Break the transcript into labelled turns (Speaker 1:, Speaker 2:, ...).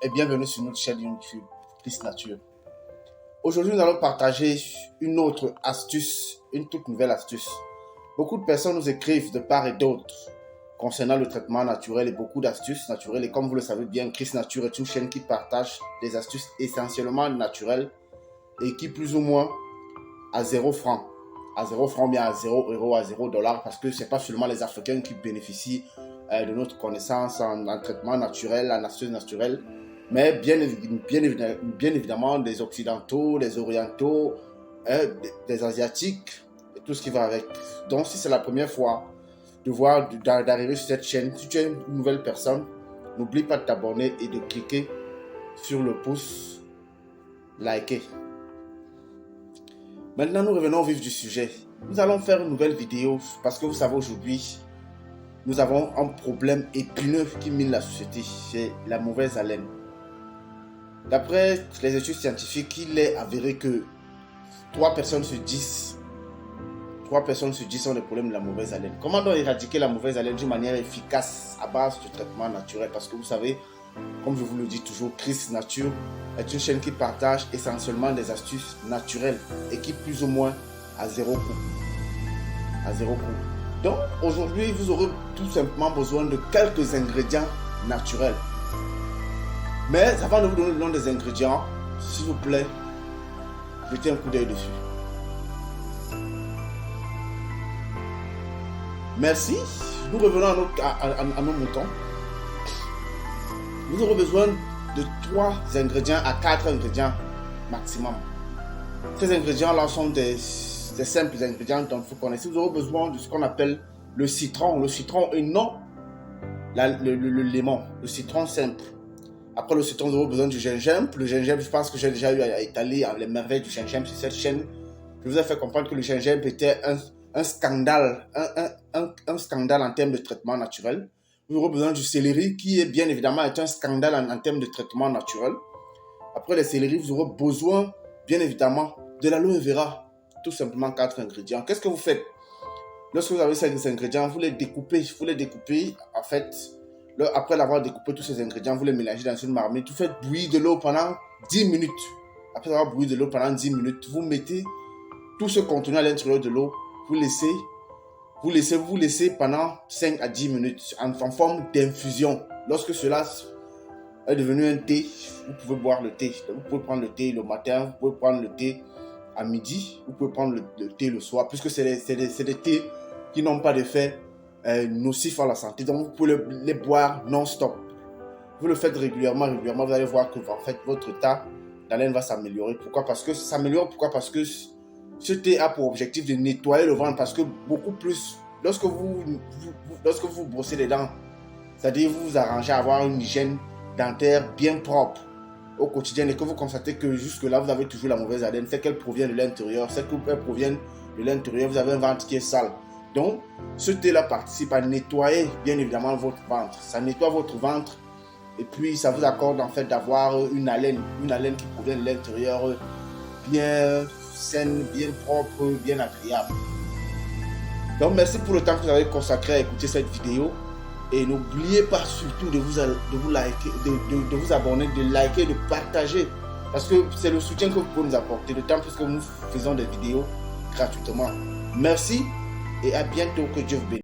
Speaker 1: et bienvenue sur notre chaîne YouTube Chris Nature. Aujourd'hui, nous allons partager une autre astuce, une toute nouvelle astuce. Beaucoup de personnes nous écrivent de part et d'autre concernant le traitement naturel et beaucoup d'astuces naturelles. Et comme vous le savez bien, Chris Nature est une chaîne qui partage des astuces essentiellement naturelles et qui plus ou moins à 0 francs. À 0 francs, bien à 0 euros, à 0 $, parce que ce n'est pas seulement les Africains qui bénéficient de notre connaissance en traitement naturel, en astuces naturelles, mais bien évidemment des Occidentaux, des Orientaux, des Asiatiques, et tout ce qui va avec. Donc si c'est la première fois d'arriver sur cette chaîne, si tu es une nouvelle personne, n'oublie pas de t'abonner et de cliquer sur le pouce, liker. Maintenant, nous revenons au vif du sujet. Nous allons faire une nouvelle vidéo parce que vous savez, aujourd'hui, nous avons un problème épineux qui mine la société, c'est la mauvaise haleine. D'après les études scientifiques, il est avéré que 3 personnes sur 10 ont des problèmes de la mauvaise haleine. Comment donc éradiquer la mauvaise haleine d'une manière efficace à base de traitement naturel? Parce que vous savez, comme je vous le dis toujours, Chris Nature est une chaîne qui partage essentiellement des astuces naturelles et qui plus ou moins à 0 coût. À 0 coût. Donc aujourd'hui, vous aurez tout simplement besoin de quelques ingrédients naturels. Mais avant de vous donner le nom des ingrédients, s'il vous plaît, jetez un coup d'œil dessus. Merci. Nous revenons à nos moutons. Vous aurez besoin de 3 ingrédients à 4 ingrédients maximum. Ces ingrédients-là sont des simples ingrédients dont vous connaissez. Vous aurez besoin de ce qu'on appelle le citron et non le lemon, le citron simple. Après le citron, vous aurez besoin du gingembre. Le gingembre, je pense que j'ai déjà eu à étaler les merveilles du gingembre sur cette chaîne. Je vous ai fait comprendre que le gingembre était un scandale, un scandale en termes de traitement naturel. Vous aurez besoin du céleri qui est bien évidemment un scandale en termes de traitement naturel. Après les céleri, vous aurez besoin bien évidemment de l'aloe vera. Tout simplement 4 ingrédients. Qu'est-ce que vous faites? Lorsque vous avez ces ingrédients, vous les découpez. En fait, après l'avoir découpé tous ces ingrédients, vous les mélangez dans une marmite. Vous faites bouillir de l'eau pendant 10 minutes. Après avoir bouilli de l'eau pendant 10 minutes, vous mettez tout ce contenu à l'intérieur de l'eau. Vous laissez pendant 5 à 10 minutes en forme d'infusion. Lorsque cela est devenu un thé, vous pouvez boire le thé. Vous pouvez prendre le thé le matin, vous pouvez prendre le thé à midi, vous pouvez prendre le thé le soir, puisque c'est des thés qui n'ont pas d'effet nocif à la santé. Donc vous pouvez les boire non-stop. Vous le faites régulièrement, vous allez voir que en fait, votre état d'haleine va s'améliorer. Pourquoi? Parce que ça s'améliore. Pourquoi? Parce que ce thé a pour objectif de nettoyer le ventre, parce que beaucoup plus, lorsque vous brossez les dents, c'est-à-dire vous vous arrangez à avoir une hygiène dentaire bien propre au quotidien et que vous constatez que jusque-là, vous avez toujours la mauvaise haleine, c'est qu'elle provient de l'intérieur, vous avez un ventre qui est sale. Donc, ce thé-là participe à nettoyer bien évidemment votre ventre. Ça nettoie votre ventre et puis ça vous accorde en fait d'avoir une haleine qui provient de l'intérieur bien saine, bien propre, bien agréable. Donc merci pour le temps que vous avez consacré à écouter cette vidéo et n'oubliez pas surtout de vous liker, de vous abonner, de liker, de partager parce que c'est le soutien que vous pouvez nous apporter, d'autant plus que nous faisons des vidéos gratuitement. Merci et à bientôt, que Dieu vous bénisse.